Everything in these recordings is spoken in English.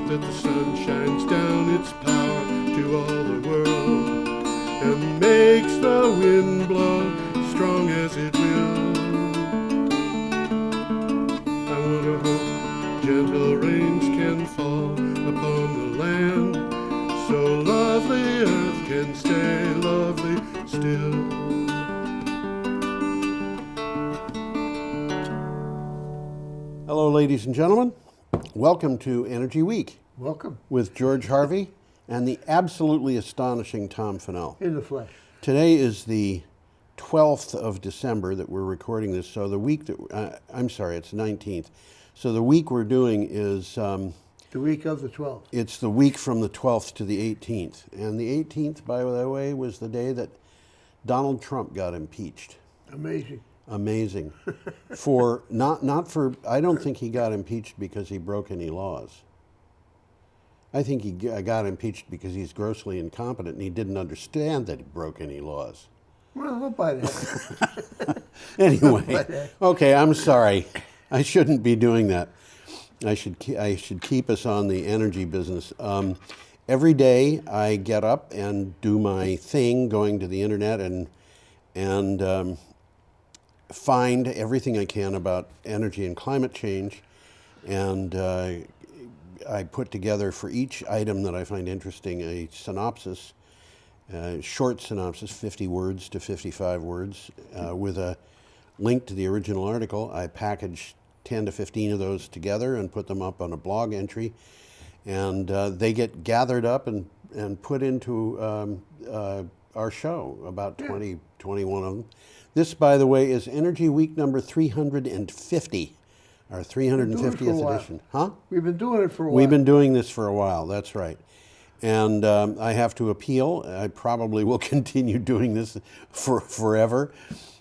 that the sun shines down its power to all the world and makes the wind blow strong as it will. I wonder how gentle rains can fall upon the land, so lovely earth can stay lovely still. Hello, ladies and gentlemen. Welcome to Energy Week. Welcome. With George Harvey and the absolutely astonishing Tom Fennell. In the flesh. Today is the 12th of December that we're recording this, so the week that, I'm sorry, it's 19th. So the week we're doing is... the week of the 12th. It's the week from the 12th to the 18th. And the 18th, by the way, was the day that Donald Trump got impeached. Amazing. Amazing. For, not for, I don't think he got impeached because he broke any laws. I think he got impeached because he's grossly incompetent and he didn't understand that he broke any laws. Well, I'll buy that. Anyway, okay, I'm sorry. I shouldn't be doing that. I should keep us on the energy business. Every day I get up and do my thing, going to the internet and find everything I can about energy and climate change, and I put together for each item that I find interesting a synopsis, short synopsis, 50 words to 55 words, with a link to the original article. I package 10 to 15 of those together and put them up on a blog entry, and they get gathered up and put into our show, about 20, 21 of them. This, by the way, is Energy Week number 350, our 350th edition. Huh? We've been doing it for a while. We've been doing this for a while, that's right. And I have to appeal. I probably will continue doing this for forever.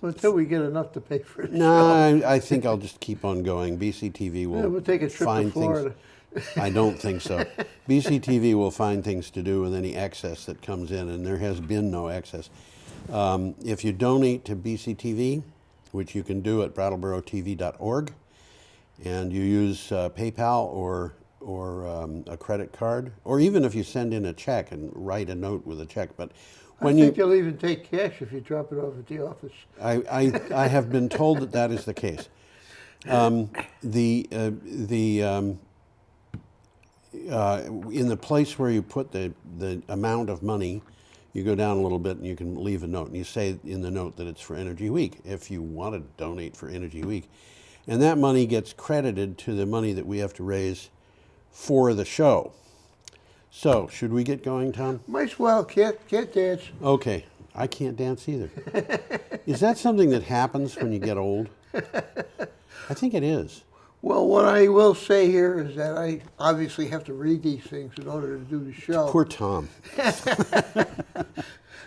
Until we get enough to pay for it. No, I think I'll just keep on going. BCTV will we'll take a trip find to Florida. things. I don't think so. BCTV will find things to do with any excess that comes in, and there has been no excess. If you donate to BCTV, which you can do at BrattleboroTV.org, and you use PayPal or a credit card, or even if you send in a check and write a note with a check. But when I think you'll even take cash if you drop it off at the office. I have been told that is the case. In the place where you put the amount of money, you go down a little bit and you can leave a note, and you say in the note that it's for Energy Week if you want to donate for Energy Week. And that money gets credited to the money that we have to raise for the show. So, should we get going, Tom? Might as well, can't dance. Okay, I can't dance either. Is that something that happens when you get old? I think it is. Well, what I will say here is that I obviously have to read these things in order to do the show. Poor Tom.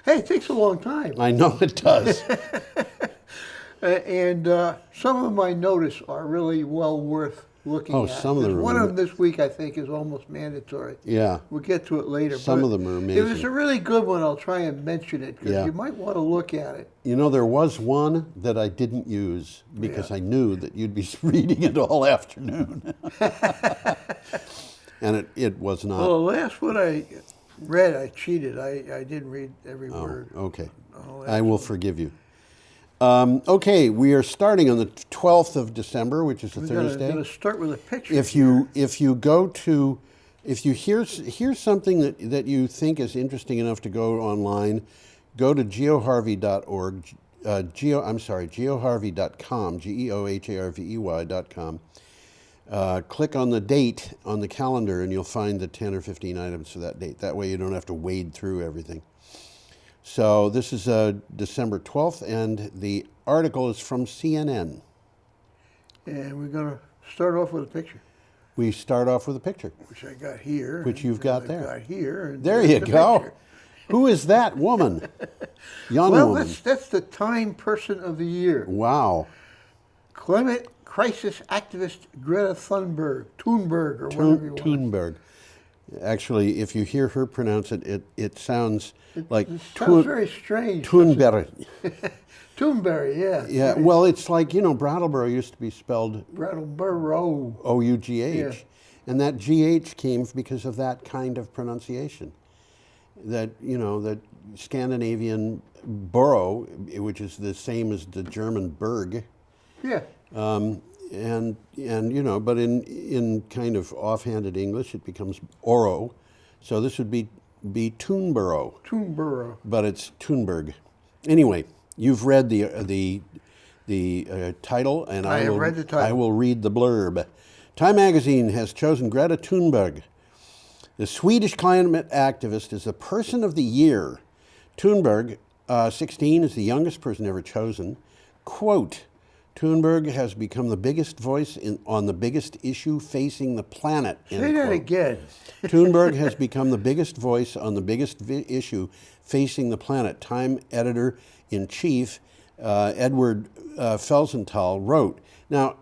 Hey, it takes a long time. I know it does. And some of them I notice are really well worth looking at. Some of them are. One of them this week I think is almost mandatory. Yeah. We'll get to it later. Some of them are amazing. If it's a really good one, I'll try and mention it, because Yeah. you might want to look at it. You know, there was one that I didn't use because I knew that you'd be reading it all afternoon. And it was not. Well, the last one I read, I cheated. I didn't read every word. Okay. I will forgive you. Okay, we are starting on the 12th of December, which is a Thursday. We're going to start with a picture. If you go to, if you hear something that you think is interesting enough to go online, go to geoharvey.org, geoharvey.com, geoharvey.com. Click on the date on the calendar and you'll find the 10 or 15 items for that date. That way you don't have to wade through everything. So this is December 12th, and the article is from CNN. And we're going to start off with a picture. We start off with a picture. Which I got here. Which you've got there. Got here. There you go. Who is that woman? Young woman. Well, that's the Time Person of the Year. Wow. Climate crisis activist Greta Thunberg, or whatever you want. Thunberg. Actually, if you hear her pronounce it, it sounds like... It sounds very strange. Thunberg. Thunberg, yeah. Yeah, well, it's like, Brattleboro used to be spelled... Brattleboro. O-U-G-H. Yeah. And that GH came because of that kind of pronunciation. That, that Scandinavian borough, which is the same as the German Berg. Yeah. And but in kind of offhanded English, it becomes Oro. So this would be Toonborough. Toonborough. But it's Thunberg. Anyway, you've read the title, and I have read the title. I will read the blurb. Time magazine has chosen Greta Thunberg. The Swedish climate activist is the person of the year. Thunberg, 16, is the youngest person ever chosen. Quote, Thunberg has become the biggest voice on the biggest issue facing the planet. Say that again. Thunberg has become the biggest voice on the biggest issue facing the planet. Time editor-in-chief Edward Felsenthal wrote. Now,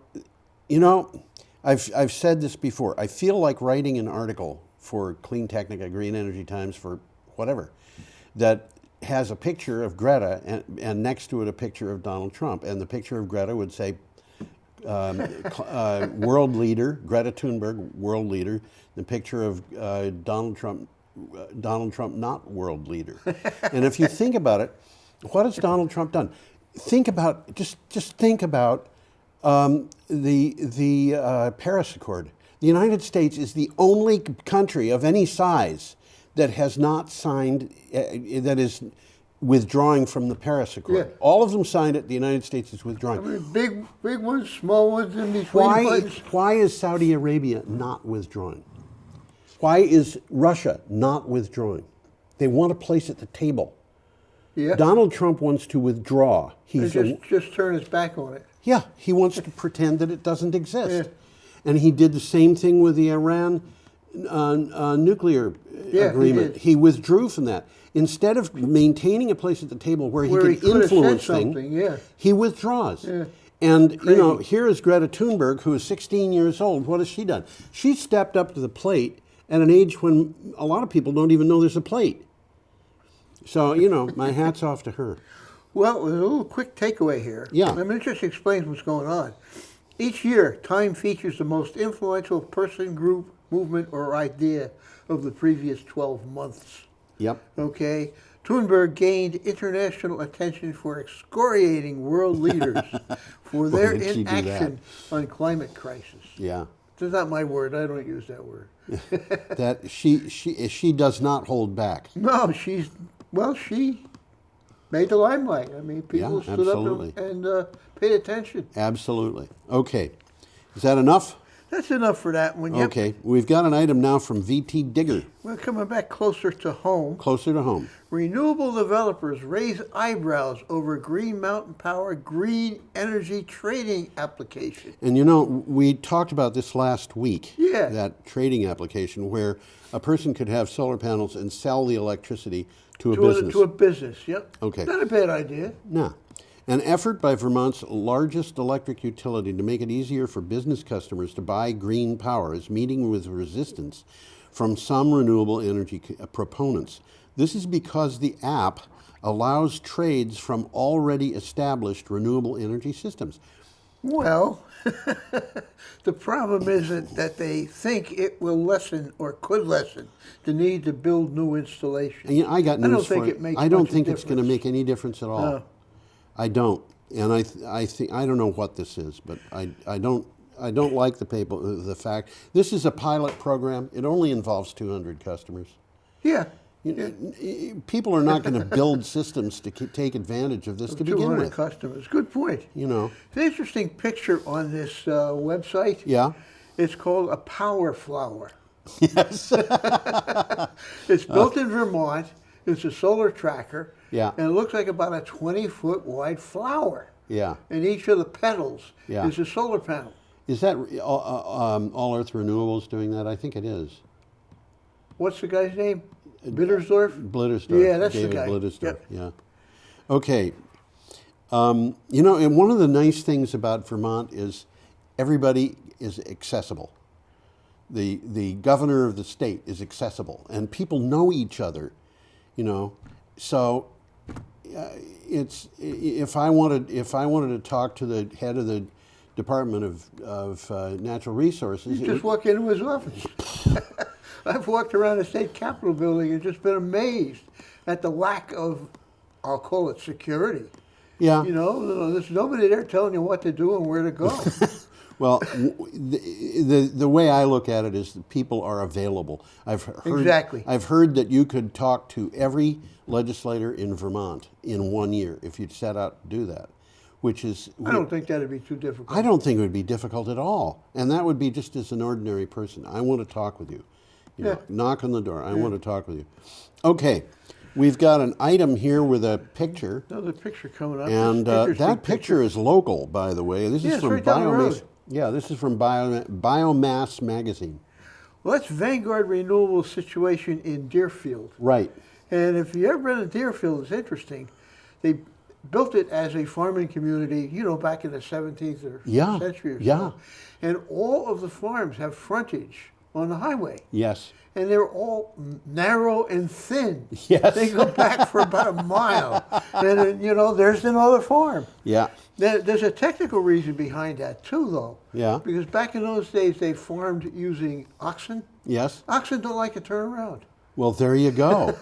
I've said this before. I feel like writing an article for Clean Technica, Green Energy Times, for whatever, that has a picture of Greta and next to it a picture of Donald Trump. And the picture of Greta would say, world leader, Greta Thunberg, world leader. The picture of Donald Trump, not world leader. And if you think about it, what has Donald Trump done? Think about, just think about the Paris Accord. The United States is the only country of any size that has not signed, that is withdrawing from the Paris Accord. Yeah. All of them signed it. The United States is withdrawing. I mean, big ones, small ones, in between ones. Why is Saudi Arabia not withdrawing? Why is Russia not withdrawing? They want a place at the table. Yeah. Donald Trump wants to withdraw. He's just turn his back on it. Yeah, he wants to pretend that it doesn't exist. Yeah. And he did the same thing with the Iran nuclear agreement. He withdrew from that. Instead of maintaining a place at the table where he could influence things, he withdraws. Yeah. And, here is Greta Thunberg, who is 16 years old. What has she done? She stepped up to the plate at an age when a lot of people don't even know there's a plate. So, my hat's off to her. Well, there's a little quick takeaway here. Yeah. I mean, it just explains what's going on. Each year, Time features the most influential person, group, movement, or idea of the previous 12 months. Yep. Okay? Thunberg gained international attention for excoriating world leaders for their inaction on climate crisis. Yeah. That's not my word. I don't use that word. That she does not hold back. No, she made the limelight. I mean, people stood up and paid attention. Absolutely. Okay. Is that enough? That's enough for that one. Yep. Okay. We've got an item now from VT Digger. We're coming back closer to home. Closer to home. Renewable developers raise eyebrows over Green Mountain Power green energy trading application. And we talked about this last week. Yeah. That trading application where a person could have solar panels and sell the electricity to a business. To a business, yep. Okay. Not a bad idea. No. An effort by Vermont's largest electric utility to make it easier for business customers to buy green power is meeting with resistance from some renewable energy proponents. This is because the app allows trades from already established renewable energy systems. Well, the problem isn't that they think it will lessen or could lessen the need to build new installations. And, I got news for you. I don't think it's going to make difference. any difference at all. No. I don't, and I think I don't know what this is, but I don't like the fact this is a pilot program. It only involves 200 customers. Yeah. People are not going to build systems to take advantage of this to begin with. 200 customers. Good point. It's an interesting picture on this website. Yeah. It's called a power flower. Yes. It's built in Vermont. It's a solar tracker. Yeah. And it looks like about a 20-foot wide flower. Yeah. And each of the petals Yeah. is a solar panel. Is that All Earth Renewables doing that? I think it is. What's the guy's name? Blittersdorf? Blittersdorf. Yeah, that's David the guy. Blittersdorf. Yep. Yeah. Okay. And one of the nice things about Vermont is everybody is accessible. The governor of the state is accessible, and people know each other. So it's if I wanted to talk to the head of the Department of Natural Resources. You just walk into his office. I've walked around the state capitol building and just been amazed at the lack of, I'll call it security. Yeah. You know, there's nobody there telling you what to do and where to go. Well, the way I look at it is that people are available. Exactly. I've heard that you could talk to every legislator in Vermont in 1 year if you'd set out to do that, which is... I don't think that'd be too difficult. I don't think it would be difficult at all. And that would be just as an ordinary person. I want to talk with you. You know, knock on the door. I want to talk with you. Okay. We've got an item here with a picture. Another picture coming up. And that picture is local, by the way. This is from right down the road. Yeah, this is from Biomass Magazine. Well, that's Vanguard Renewables situation in Deerfield. Right. And if you ever been to Deerfield, it's interesting. They built it as a farming community, you know, back in the 17th or century or so. Yeah. And all of the farms have frontage on the highway. Yes. And they're all narrow and thin. Yes. They go back for about a mile. And, you know, there's another farm. Yeah. There's a technical reason behind that, too, though. Yeah. Because back in those days, they farmed using oxen. Yes. Oxen don't like to turn around. Well, there you go.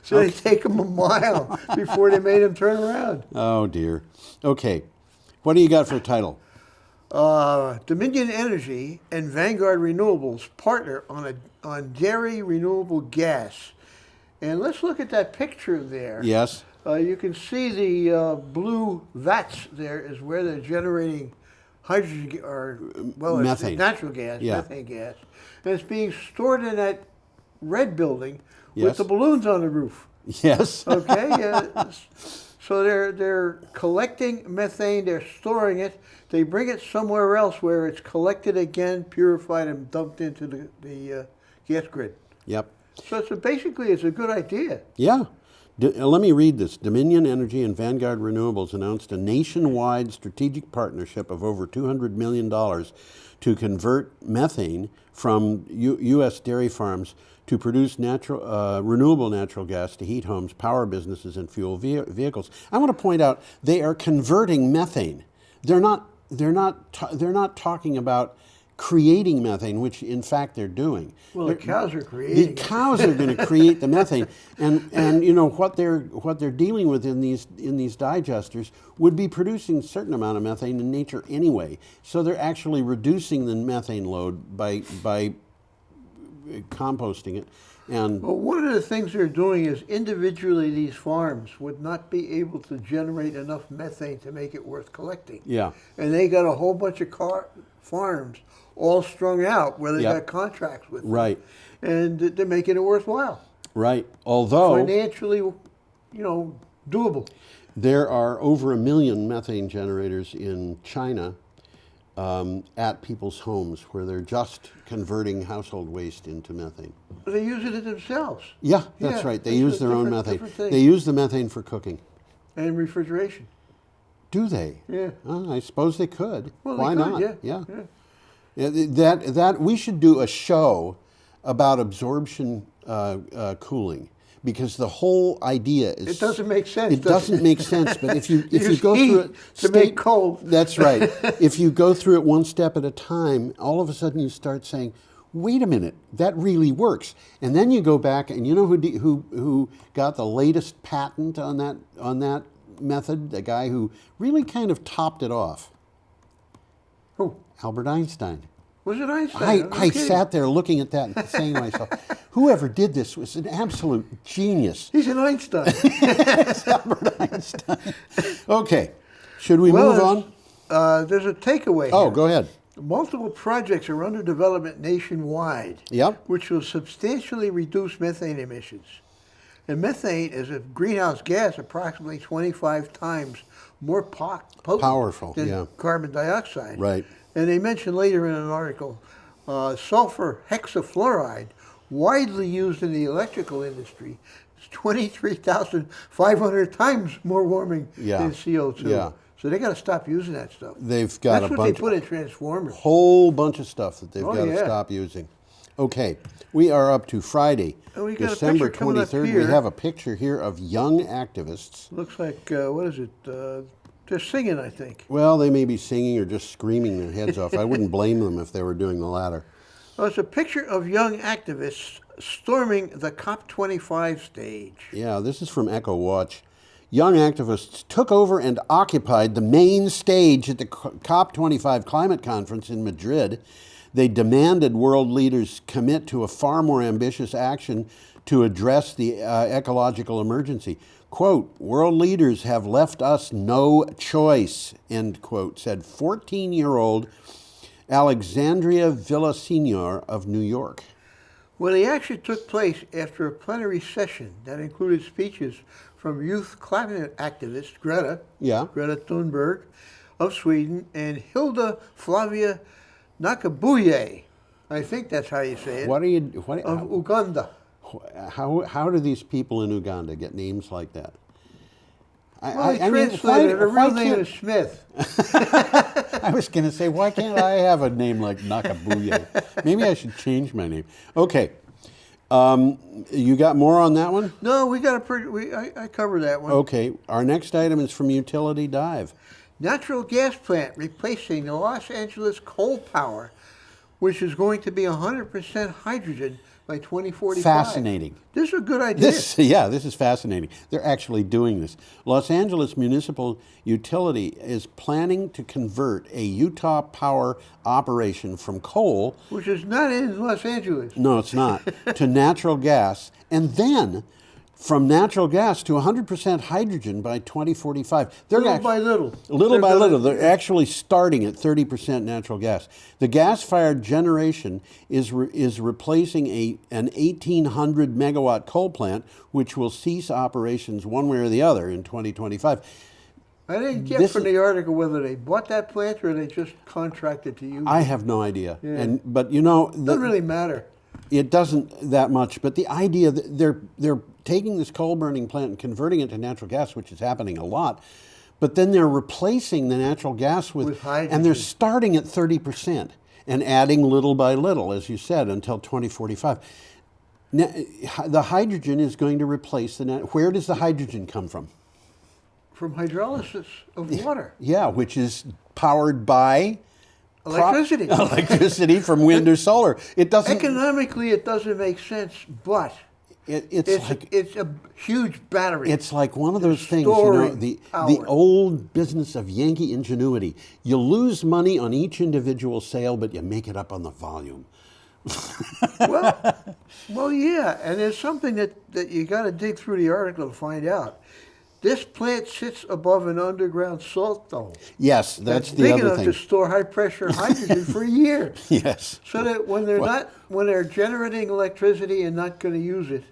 So they take them a mile before they made them turn around. Oh, dear. Okay. What do you got for a title? Dominion Energy and Vanguard Renewables partner on dairy renewable gas. And let's look at that picture there. Yes. You can see the blue vats there is where they're generating hydrogen, or, well, methane. It's natural gas, Yeah. methane gas. And it's being stored in that red building with Yes. the balloons on the roof. Yes. Okay? So they're collecting methane, they're storing it, they bring it somewhere else where it's collected again, purified, and dumped into the gas grid. Yep. So basically it's a good idea. Yeah. Let me read this. Dominion Energy and Vanguard Renewables announced a nationwide strategic partnership of over $200 million to convert methane from U.S. dairy farms to produce renewable natural gas to heat homes, power businesses, and fuel vehicles. I want to point out they are converting methane. They're not talking about creating methane, which in fact they're doing. Well, the cows are creating. The cows are going to create the methane, and you know what they're dealing with in these digesters would be producing a certain amount of methane in nature anyway. So they're actually reducing the methane load by composting it. And well, one of the things they're doing is individually these farms would not be able to generate enough methane to make it worth collecting. Yeah. And they got a whole bunch of farms all strung out where they got contracts with them. Right. And they're making it worthwhile. Right. Although financially, you know, doable. There are over 1 million methane generators in China at people's homes where they're just converting household waste into methane. They use it themselves. Yeah, that's right. They use their own methane. Thing. They use the methane for cooking. And refrigeration. Do they? Yeah. I suppose they could. Well, Why they could, not? Yeah. That we should do a show about absorption cooling, because the whole idea is it doesn't make sense. It doesn't make sense. But if you go heat through it to make cold. That's right. If you go through it one step at a time, all of a sudden you start saying, "Wait a minute, that really works." And then you go back, and you know who got the latest patent on that method? The guy who really kind of topped it off. Who? Albert Einstein. Was it Einstein? I sat there looking at that and saying to myself, whoever did this was an absolute genius. He's an Einstein. It's Albert Einstein. Okay, should we move on? There's a takeaway Oh, here. go ahead. Multiple projects are under development nationwide, Yep. which will substantially reduce methane emissions. And methane is a greenhouse gas approximately 25 times more Powerful, than yeah. carbon dioxide. Right. And they mentioned later in an article, sulfur hexafluoride, widely used in the electrical industry, is 23,500 times more warming than CO2. Yeah. So they got to stop using that stuff. They've got That's a what they bunch put in transformers. whole bunch of stuff that they've Oh, got to yeah. stop using. Okay, we are up to Friday, And we got a December picture coming up 23rd. We here. have a picture here of young activists. Looks like, what is it? They're singing, I think. Well, they may be singing or just screaming their heads off. I wouldn't blame them if they were doing the latter. Well, it's a picture of young activists storming the COP25 stage. Yeah, this is from Echo Watch. Young activists took over and occupied the main stage at the COP25 climate conference in Madrid. They demanded world leaders commit to a far more ambitious action to address the ecological emergency. Quote, world leaders have left us no choice, end quote, said 14-year-old Alexandria Villaseñor of New York. Well, the action took place after a plenary session that included speeches from youth climate activist Greta Thunberg of Sweden and Hilda Flavia Nakabuye, I think that's how you say it, of Uganda. How do these people in Uganda get names like that? I translated her real name is Smith. I was going to say, why can't I have a name like Nakabuye? Maybe I should change my name. Okay. You got more on that one? No, I covered that one. Okay. Our next item is from Utility Dive. Natural gas plant replacing the Los Angeles coal power, which is going to be 100% hydrogen by 2045. Fascinating. This is a good idea. This is fascinating. They're actually doing this. Los Angeles Municipal Utility is planning to convert a Utah power operation from coal, which is not in Los Angeles. No, it's not, to natural gas, and then from natural gas to 100% hydrogen by 2045. Little by little. Little by little. They're actually starting at 30% natural gas. The gas-fired generation is replacing an 1,800 megawatt coal plant, which will cease operations one way or the other in 2025. I didn't get from the article whether they bought that plant or they just contracted to use it. I have no idea. Yeah. But you know, it doesn't really matter. It doesn't that much. But the idea that they're taking this coal burning plant and converting it to natural gas, which is happening a lot, but then they're replacing the natural gas with hydrogen. And they're starting at 30% and adding little by little, as you said, until 2045. Now, the hydrogen is going to replace where does the hydrogen come from? From hydrolysis of water. Yeah, which is powered by electricity. Electricity from wind or solar. It doesn't economically. It doesn't make sense, but it's a huge battery. It's like one of those things, the old business of Yankee ingenuity. You lose money on each individual sale, but you make it up on the volume. well, yeah, and there's something that you got to dig through the article to find out. This plant sits above an underground salt dome. Yes, that's the big other enough thing. to store high pressure hydrogen for a year. Yes. So that when they're generating electricity and not going to use it,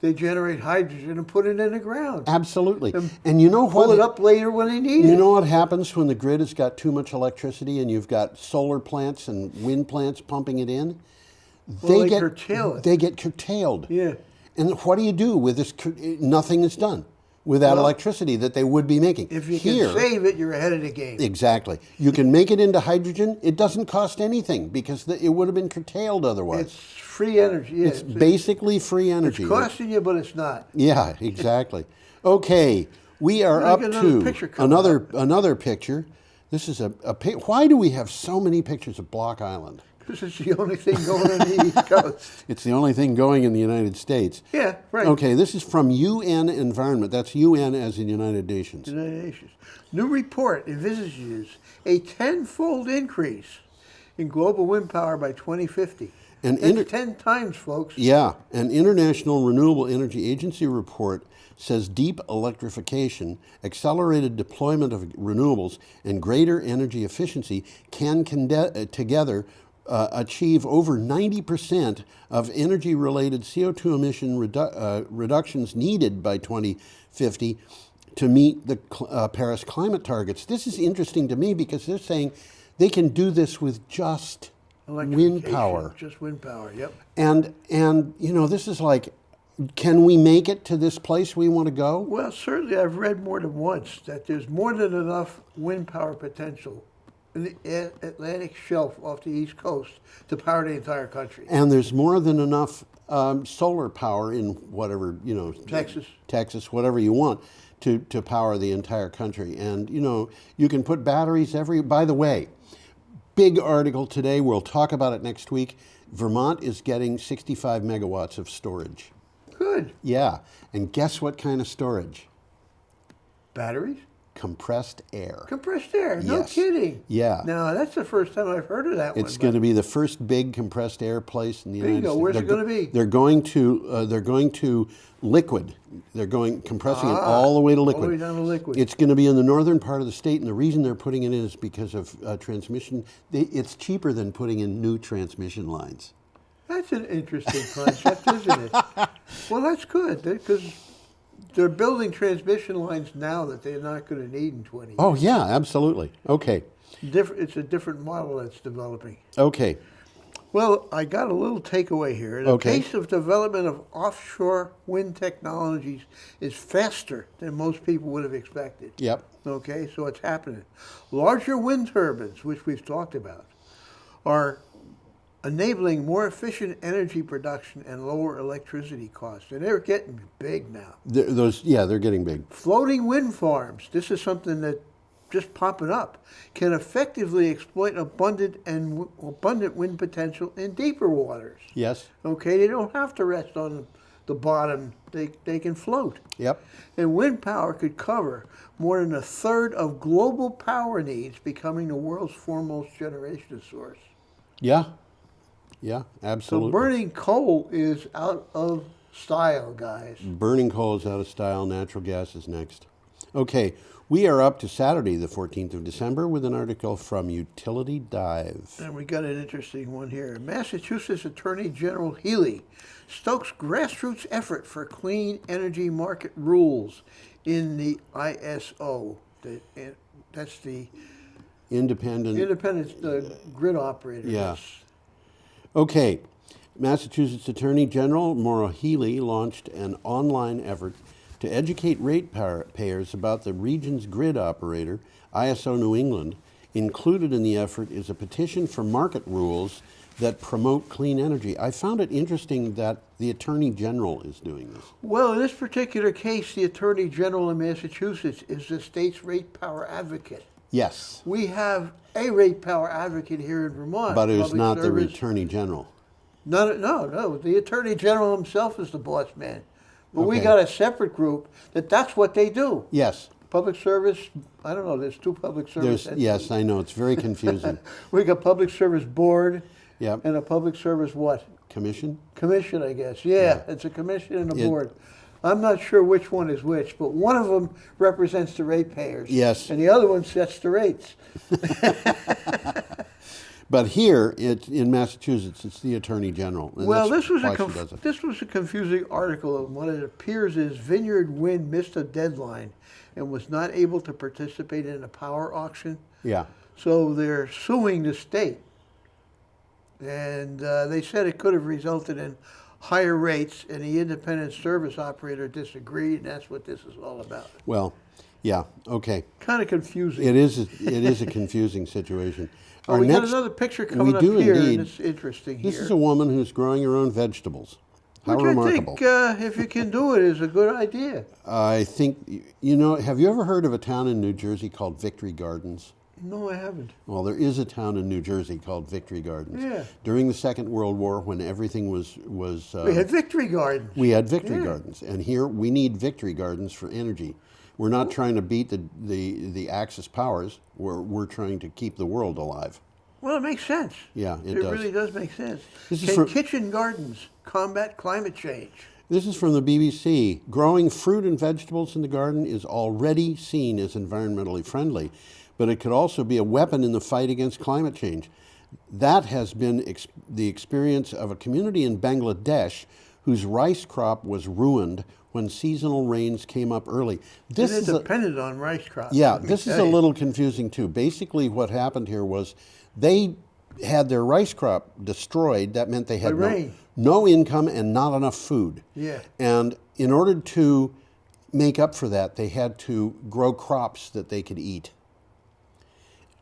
they generate hydrogen and put it in the ground. Absolutely. And you know what? Pull it up later when they need it. You know what happens when the grid has got too much electricity and you've got solar plants and wind plants pumping it in? They curtail it. They get curtailed. Yeah. And what do you do with this? Nothing is done with that electricity that they would be making. If you can save it, you're ahead of the game. Exactly. You can make it into hydrogen. It doesn't cost anything because it would have been curtailed otherwise. It's free energy. Yeah, it's basically free energy. It's costing you, but it's not. Yeah, exactly. Okay, we are up to another picture. This is why do we have so many pictures of Block Island? Because it's the only thing going on the East Coast. It's the only thing going in the United States. Yeah, right. Okay, this is from UN Environment. That's UN as in United Nations. United Nations. New report envisages a 10-fold increase in global wind power by 2050. That's 10 times, folks. Yeah, an International Renewable Energy Agency report says deep electrification, accelerated deployment of renewables, and greater energy efficiency can together achieve over 90% of energy-related CO2 emission reductions needed by 2050 to meet the Paris climate targets. This is interesting to me because they're saying they can do this with just wind power. Just wind power, yep. And this is like, can we make it to this place we want to go? Well, certainly I've read more than once that there's more than enough wind power potential the Atlantic shelf off the East Coast to power the entire country. And there's more than enough solar power in whatever, Texas, whatever you want, to power the entire country. And, you can put batteries by the way, big article today, we'll talk about it next week. Vermont is getting 65 megawatts of storage. Good. Yeah. And guess what kind of storage? Batteries? Compressed air. Compressed air? No Yes. kidding. Yeah. No, that's the first time I've heard of that one. It's going to be the first big compressed air place in the United States. Where's it going to be? They're going to liquid. They're compressing it all the way to liquid. All the way down to liquid. It's going to be in the northern part of the state, and the reason they're putting it in is because of transmission. It's cheaper than putting in new transmission lines. That's an interesting concept, isn't it? Well, that's good, because they're building transmission lines now that they're not going to need in 20 years. Oh, yeah, absolutely. Okay. It's a different model that's developing. Okay. Well, I got a little takeaway here. The Okay. pace of development of offshore wind technologies is faster than most people would have expected. Yep. Okay, so it's happening. Larger wind turbines, which we've talked about, are enabling more efficient energy production and lower electricity costs. And they're getting big now. They're getting big. Floating wind farms, this is something that just popping up, can effectively exploit abundant wind potential in deeper waters. Yes. Okay, they don't have to rest on the bottom. They can float. Yep. And wind power could cover more than a third of global power needs, becoming the world's foremost generation source. Yeah. Yeah, absolutely. So burning coal is out of style, guys. Burning coal is out of style. Natural gas is next. Okay, we are up to Saturday, the 14th of December, with an article from Utility Dive. And we got an interesting one here. Massachusetts Attorney General Healy stokes grassroots effort for clean energy market rules in the ISO. That's the Independent Grid Operator. Yeah. Okay, Massachusetts Attorney General Maura Healey launched an online effort to educate ratepayers about the region's grid operator, ISO New England. Included in the effort is a petition for market rules that promote clean energy. I found it interesting that the Attorney General is doing this. Well, in this particular case, the Attorney General in Massachusetts is the state's rate power advocate. Yes. We have a rate power advocate here in Vermont. But it is not the Attorney General. No. The Attorney General himself is the boss man. But we Okay. got a separate group that's what they do. Yes. Public service, I don't know, there's two public service entities. Yes, I know. It's very confusing. We got Public Service Board Yep. and a Public Service what? Commission? Commission, I guess. Yeah, it's a commission and a It- board. I'm not sure which one is which, but one of them represents the ratepayers. Yes. And the other one sets the rates. But here, in Massachusetts, it's the Attorney General. And Well, that's this was why she does it. this was a confusing article. And what it appears is Vineyard Wind missed a deadline and was not able to participate in a power auction. Yeah. So they're suing the state. And they said it could have resulted in higher rates, and the independent service operator disagreed, and that's what this is all about. Well, yeah, okay. Kind of confusing. It is a confusing situation. Oh, we got another picture coming up do here, indeed. and it's interesting This here. is a woman who's growing her own vegetables. How Which remarkable. I think, if you can do it, is a good idea. I think, have you ever heard of a town in New Jersey called Victory Gardens? No, I haven't. Well, there is a town in New Jersey called Victory Gardens. Yeah. During the Second World War, when everything was We had Victory Gardens. we had Victory Yeah. Gardens, and here we need Victory Gardens for energy. We're not trying to beat the Axis powers. We're trying to keep the world alive. Well, it makes sense. Yeah, it It does. really does make sense. This is Can for- kitchen gardens combat climate change? This is from the BBC. Growing fruit and vegetables in the garden is already seen as environmentally friendly, but it could also be a weapon in the fight against climate change. That has been the experience of a community in Bangladesh whose rice crop was ruined when seasonal rains came up early. This It is a, depended on rice crops. yeah, let me this is tell a you. little confusing too. Basically, what happened here was they had their rice crop destroyed. That meant they had By rain. no income and not enough food. Yeah. And in order to make up for that, they had to grow crops that they could eat.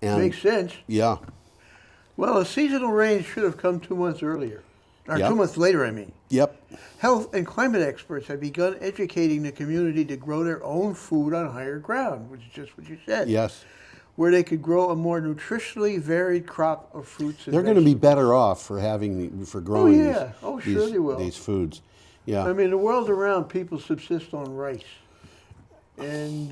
And Makes sense. yeah, Well, a seasonal rain should have come 2 months earlier. Or Yep. 2 months later, I mean. yep, Health and climate experts have begun educating the community to grow their own food on higher ground, which is just what you said. yes. Where they could grow a more nutritionally varied crop of fruits and They're going to vegetables. be better off for for growing yeah. Oh, sure they will. these foods. Yeah. I mean, the world around, people subsist on rice. And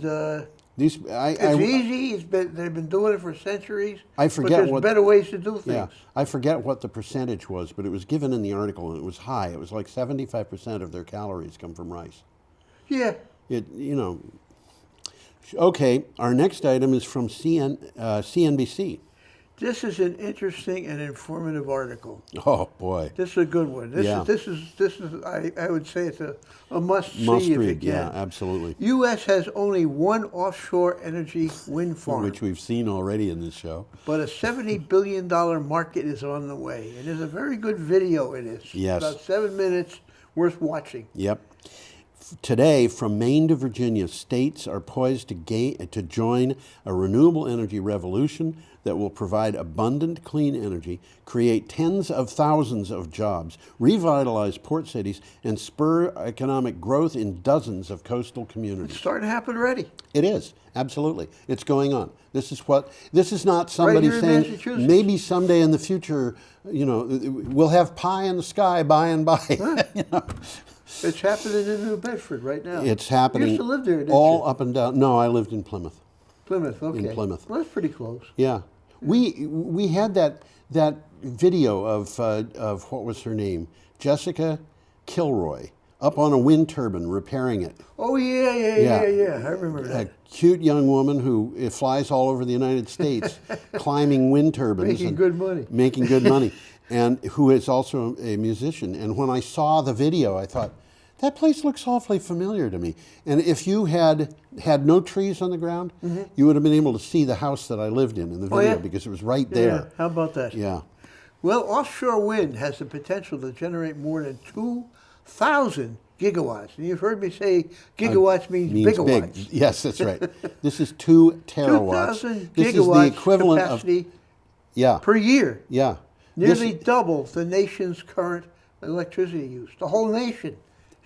These it's easy. They've been doing it for centuries. I but forget there's what better ways to do things. Yeah, I forget what the percentage was, but it was given in the article, and it was high. It was like 75% of their calories come from rice. Yeah. Okay, our next item is from CNBC. This is an interesting and informative article. Oh boy, This is a good one. This Yeah. is. I would say it's a must see must if you read. can. Yeah, absolutely. U.S. has only one offshore energy wind farm, Which we've seen already in this show. but a $70 billion market is on the way. And there's a very good video in it. Yes. About 7 minutes, worth watching. Yep. Today, from Maine to Virginia, states are poised to join a renewable energy revolution that will provide abundant clean energy, create tens of thousands of jobs, revitalize port cities, and spur economic growth in dozens of coastal It's communities. starting to happen already. It is, absolutely. It's going on. This is not somebody here in saying Massachusetts. maybe someday in the future, we'll have pie in the sky by and by. It's happening in New Bedford right now. It's happening You used to live there, didn't all you? up and down. No, I lived in Plymouth. Plymouth, okay. Plymouth. Well, that's pretty close. Yeah, we had that video of what was her name, Jessica Kilroy, up on a wind turbine repairing it. Oh, yeah. I remember A that. cute young woman who flies all over the United States, climbing wind turbines, Making and good money. making good money, and who is also a musician. And when I saw the video, I thought, that place looks awfully familiar to me. And if you had no trees on the ground, you would have been able to see the house that I lived in the video yeah? because it was right Yeah, there. how about that? Yeah. Well, offshore wind has the potential to generate more than 2,000 gigawatts. And you've heard me say gigawatts means bigawatts. big. Yes, that's right. This is 2 terawatts. 2,000 This is gigawatts the equivalent capacity of per year. yeah. Nearly double the nation's current electricity use. The whole nation.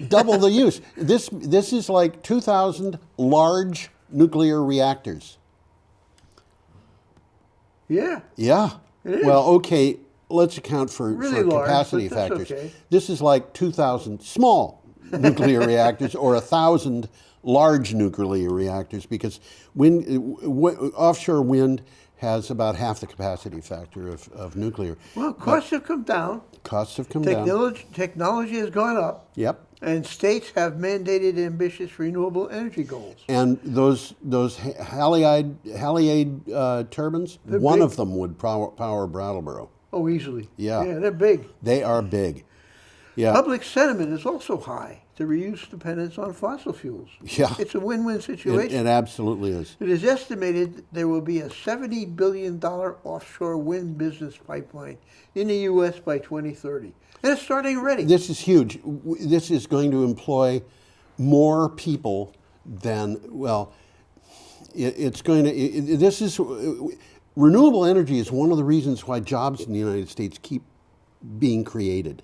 Double the use. This is like 2,000 large nuclear reactors. Yeah. Yeah. It is. Well, okay, let's account for Really large, capacity but that's factors. okay. This is like 2,000 small nuclear reactors or 1,000 large nuclear reactors because offshore wind has about half the capacity factor of nuclear. Well, costs have come down. Costs have come down. Technology has gone up. Yep. And states have mandated ambitious renewable energy goals. And those Haliade turbines, They're one big. of them would power Brattleboro. Oh, easily. Yeah. Yeah, they're big. They are big. Yeah. Public sentiment is also high to reduce dependence on fossil fuels. Yeah. It's a win-win situation. It absolutely is. It is estimated there will be a $70 billion offshore wind business pipeline in the U.S. by 2030. And it's starting already. This is huge. This is going to employ more people than, well, it's going to, this is, renewable energy is one of the reasons why jobs in the United States keep being created.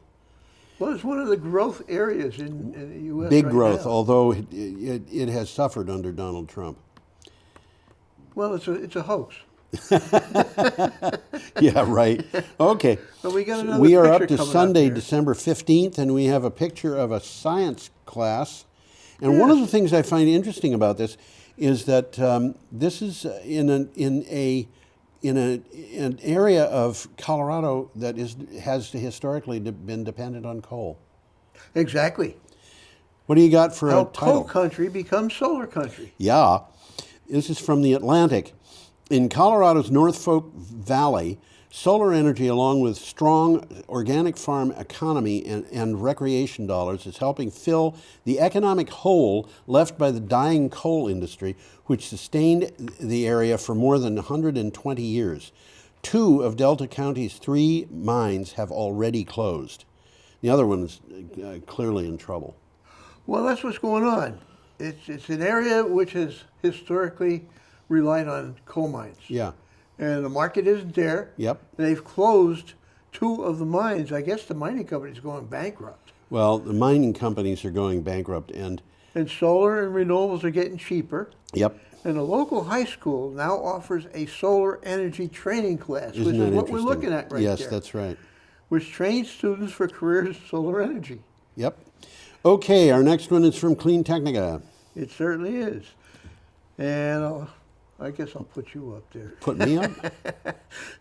Well, it's one of the growth areas in the U.S. Big right growth, now. although it has suffered under Donald Trump. Well, it's a hoax. Yeah, right. Okay. But we got another we are picture up to coming up Sunday, here. December 15th, and we have a picture of a science class. And one of the things I find interesting about this is that this is in an area of Colorado that has historically been dependent on coal. Exactly. What do you got for How a title? coal country becomes solar country. Yeah. This is from the Atlantic. In Colorado's North Fork Valley, solar energy, along with strong organic farm economy and recreation dollars, is helping fill the economic hole left by the dying coal industry, which sustained the area for more than 120 years. 2 of Delta County's 3 mines have already closed. The other one is clearly in trouble. Well, that's what's going on. It's an area which has historically relied on coal mines. Yeah. And the market isn't there. Yep. They've closed 2 of the mines. I guess the mining company's going bankrupt. Well, the mining companies are going bankrupt, and solar and renewables are getting cheaper. yep. And a local high school now offers a solar energy training class, Isn't which that is what we're interesting? looking at right there. Yes, that's right. Which trains students for careers in solar energy. Yep. Okay, our next one is from Clean Technica. It certainly is. And I guess I'll put you up there. Put me up?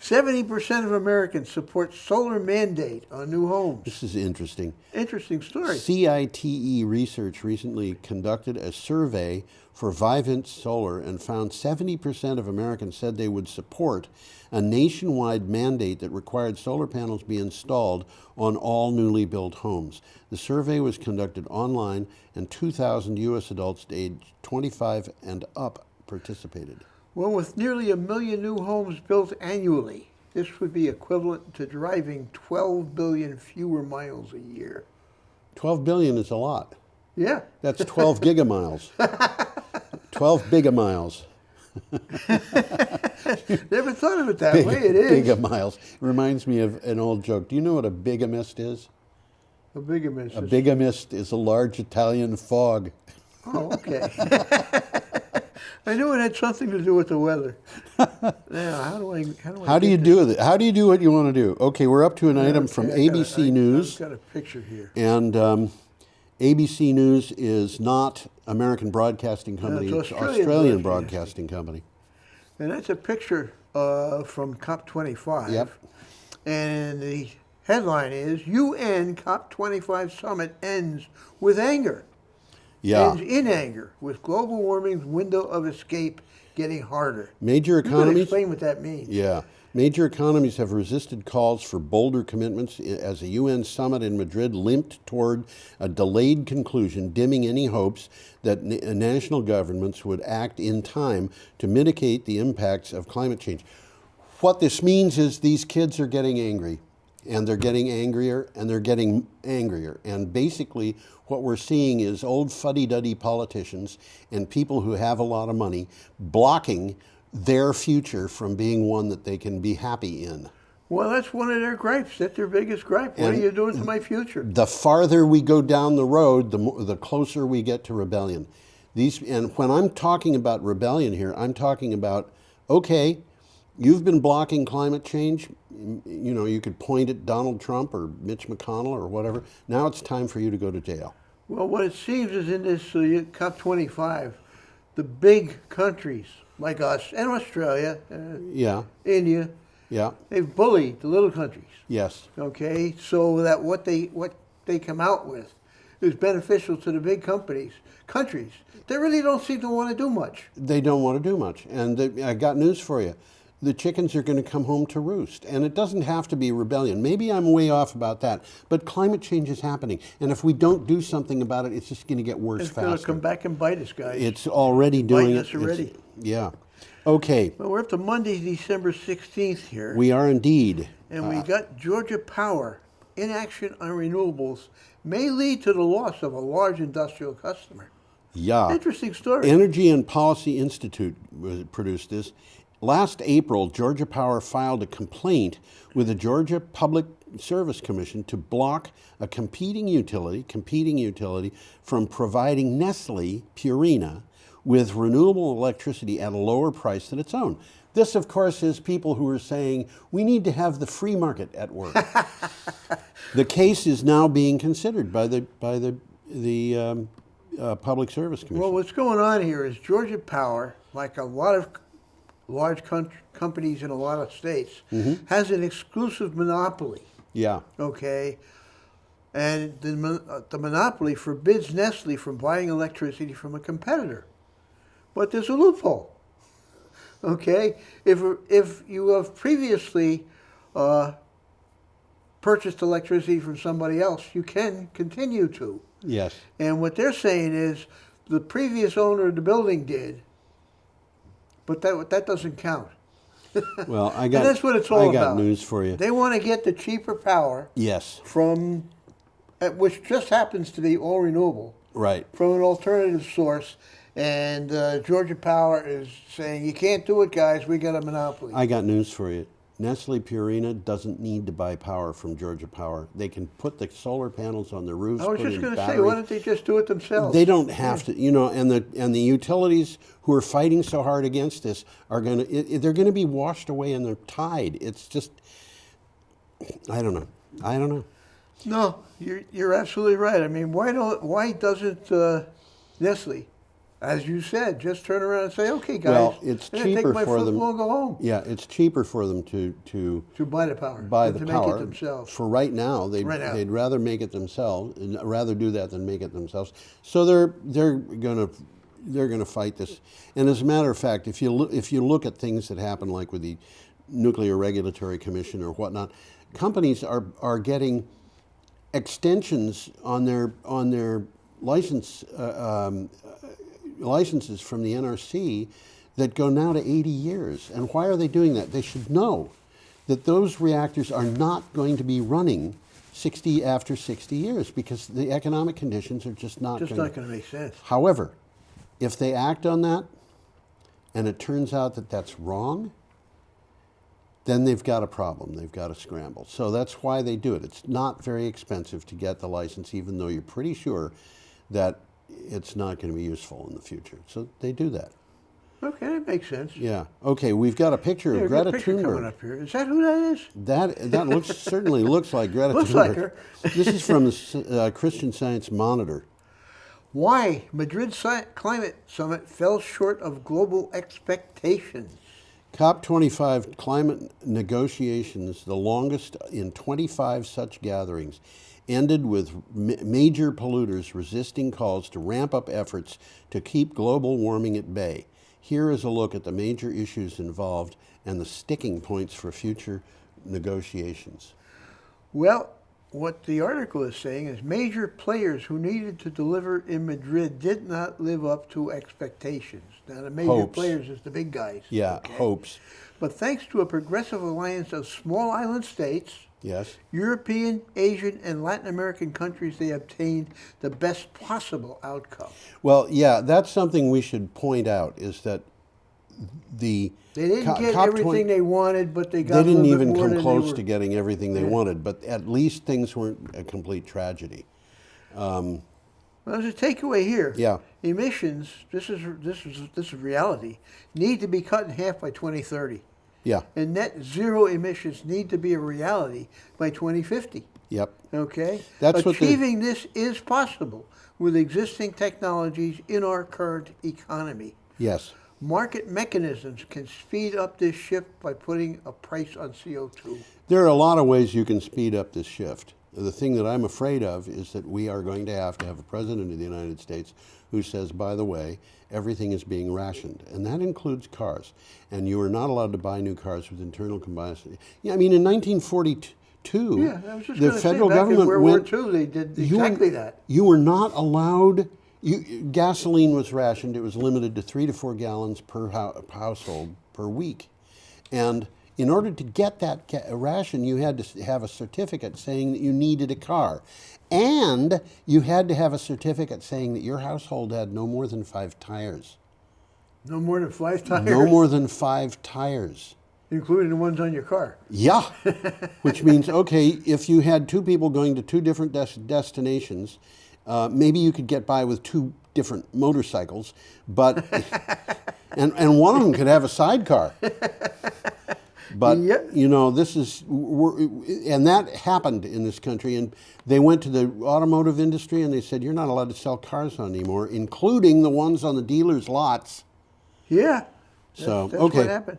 70% of Americans support solar mandate on new homes. This is interesting. Interesting story. CITE Research recently conducted a survey for Vivint Solar and found 70% of Americans said they would support a nationwide mandate that required solar panels be installed on all newly built homes. The survey was conducted online, and 2,000 U.S. adults aged 25 and up participated. Well, with nearly 1 million new homes built annually, this would be equivalent to driving 12 billion fewer miles a year. 12 billion is a lot. Yeah. That's 12 gigamiles. 12 bigamiles. Never thought of it that way. It is. Gigamiles. Reminds me of an old joke. Do you know what a bigamist is? A bigamist. A bigamist is a large Italian fog. Oh, okay. I knew it had something to do with the weather. Now, how do you do it? How do you do what you want to do? Okay, we're up to an item from ABC News. I've got a picture here. And ABC News is not American Broadcasting Company. It's It's Australian Broadcasting Company. And that's a picture from COP25. Yep. And the headline is, UN COP25 Summit ends with anger. Yeah. Ends in anger, with global warming's window of escape getting harder. Major You can economies. explain what that means. Yeah. Major economies have resisted calls for bolder commitments as a UN summit in Madrid limped toward a delayed conclusion, dimming any hopes that national governments would act in time to mitigate the impacts of climate change. What this means is these kids are getting angry, and they're getting angrier, and they're getting angrier. And basically, what we're seeing is old fuddy-duddy politicians and people who have a lot of money blocking their future from being one that they can be happy in. Well, that's one of their gripes. That's their biggest gripe. What are you doing to my future? The farther we go down the road, the closer we get to rebellion. And when I'm talking about rebellion here, I'm talking about, okay, you've been blocking climate change. You know, you could point at Donald Trump or Mitch McConnell or whatever. Now it's time for you to go to jail. Well, what it seems is in this COP25, the big countries like us and Australia, Yeah. India, Yeah. they've bullied the little countries. Yes. Okay, so that what they come out with is beneficial to the big countries. They really don't seem to want to do much. They don't want to do much. And I got news for you. The chickens are going to come home to roost. And it doesn't have to be rebellion. Maybe I'm way off about that. But climate change is happening. And if we don't do something about it, it's just going to get worse It's faster. going to come back and bite us, guys. It's already doing it. Biting us already. Yeah. Okay. Well, we're up to Monday, December 16th here. We are indeed. And we got Georgia Power. Inaction on renewables may lead to the loss of a large industrial customer. Yeah. Interesting story. Energy and Policy Institute produced this. Last April, Georgia Power filed a complaint with the Georgia Public Service Commission to block a competing utility from providing Nestle Purina with renewable electricity at a lower price than its own. This, of course, is people who are saying we need to have the free market at work. The case is now being considered by the Public Service Commission. Well, what's going on here is Georgia Power, like a lot of large companies in a lot of states, has an exclusive monopoly. Yeah. Okay, and the monopoly forbids Nestle from buying electricity from a competitor. But there's a loophole. Okay, if you have previously purchased electricity from somebody else, you can continue to. Yes. And what they're saying is the previous owner of the building did, but that doesn't count. Well, And that's what it's all I got about. news for you. They want to get the cheaper power Yes. from, which just happens to be all renewable, Right. from an alternative source, And Georgia Power is saying, you can't do it, guys. We got a monopoly. I got news for you. Nestle Purina doesn't need to buy power from Georgia Power. They can put the solar panels on their roofs. I was put just in going to say, batteries. why don't they just do it themselves? They don't have to, and the utilities who are fighting so hard against this are they're going to be washed away in the tide. It's just, I don't know. No, you're absolutely right. I mean, why doesn't Nestle, as you said, just turn around and say, okay, guys, Well, it's I'm gonna cheaper take my for them. football and go home. Yeah, it's cheaper for them to Buy the power. buy than the to power. make it themselves. For right now, they'd rather make it themselves, and rather do that than make it themselves. So they're gonna fight this. And as a matter of fact, if you look at things that happen, like with the Nuclear Regulatory Commission or whatnot, companies are getting extensions on their licenses from the NRC that go now to 80 years. And why are they doing that? They should know that those reactors are not going to be running after 60 years because the economic conditions are just not going to make sense. However, if they act on that and it turns out that that's wrong, then they've got a problem. They've got to scramble. So that's why they do it. It's not very expensive to get the license, even though you're pretty sure that it's not going to be useful in the future. So they do that. Okay, that makes sense. Yeah. Okay, we've got a picture of Greta Thunberg. Coming up here. Is that who that is? That certainly looks like Greta Looks Thunberg. like her. This is from the Christian Science Monitor. Why Madrid Climate Summit fell short of global expectations. COP25 climate negotiations, the longest in 25 such gatherings, ended with major polluters resisting calls to ramp up efforts to keep global warming at bay. Here is a look at the major issues involved and the sticking points for future negotiations. Well, what the article is saying is major players who needed to deliver in Madrid did not live up to expectations. Now, the major players is the big guys. Yeah, okay? hopes. But thanks to a progressive alliance of small island states, yes, European, Asian, and Latin American countries, they obtained the best possible outcome. Well, yeah, that's something we should point out, is that they didn't get everything they wanted, but they got They didn't a little even bit more come than close to getting everything they wanted, but at least things weren't a complete tragedy. Well, there's a takeaway here. Yeah. Emissions, this is reality, need to be cut in half by 2030. Yeah. And net zero emissions need to be a reality by 2050. Yep. Okay? That's Achieving this is possible with existing technologies in our current economy. Yes. Market mechanisms can speed up this shift by putting a price on CO2. There are a lot of ways you can speed up this shift. The thing that I'm afraid of is that we are going to have a president of the United States who says, by the way, everything is being rationed. And that includes cars. And you are not allowed to buy new cars with internal combustion. Yeah, I mean, in 1942, yeah, I was just the federal government in World War II, they did exactly that. You were not allowed. Gasoline was rationed. It was limited to 3 to 4 gallons per household per week. And in order to get that ration, you had to have a certificate saying that you needed a car. And you had to have a certificate saying that your household had no more than 5 tires. No more than 5 tires? No more than 5 tires. Including the ones on your car? Yeah. Which means, okay, if you had 2 people going to 2 different destinations, maybe you could get by with 2 different motorcycles, but and one of them could have a sidecar. But this is, and that happened in this country. And they went to the automotive industry and they said, "You're not allowed to sell cars anymore, including the ones on the dealers' lots." Yeah. So that's okay, what happened.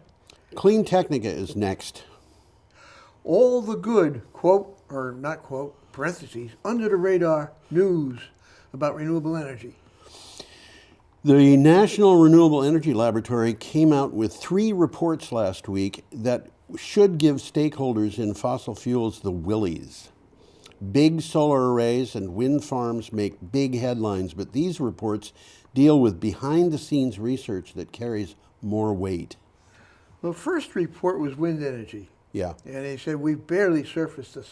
Clean Technica is next. All the good, quote or not quote, parentheses, under the radar news about renewable energy. The National Renewable Energy Laboratory came out with 3 reports last week that should give stakeholders in fossil fuels the willies. Big solar arrays and wind farms make big headlines, but these reports deal with behind-the-scenes research that carries more weight. The first report was wind energy. Yeah. And they said we've barely surfaced the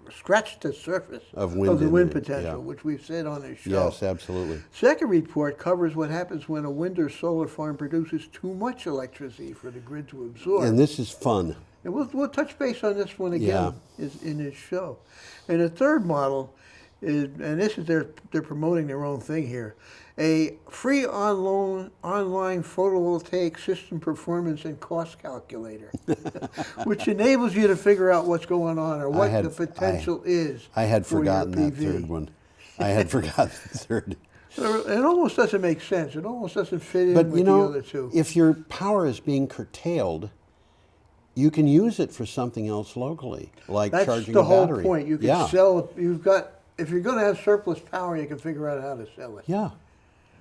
scratched the surface of wind the wind energy, potential, yeah. which we've said on this show. Yes, absolutely. Second report covers what happens when a wind or solar farm produces too much electricity for the grid to absorb. And this is fun. And we'll touch base on this one again is in this show. And the third model is, and this is they're promoting their own thing here, a free online photovoltaic system performance and cost calculator, which enables you to figure out what's going on or what the potential is. I had for forgotten your that PV. third one. I had forgotten the third. It almost doesn't make sense. It almost doesn't fit in But with you the know, other two. if your power is being curtailed, you can use it for something else locally, like That's charging the a whole battery. point. You can sell. If you're going to have surplus power, you can figure out how to sell it. Yeah.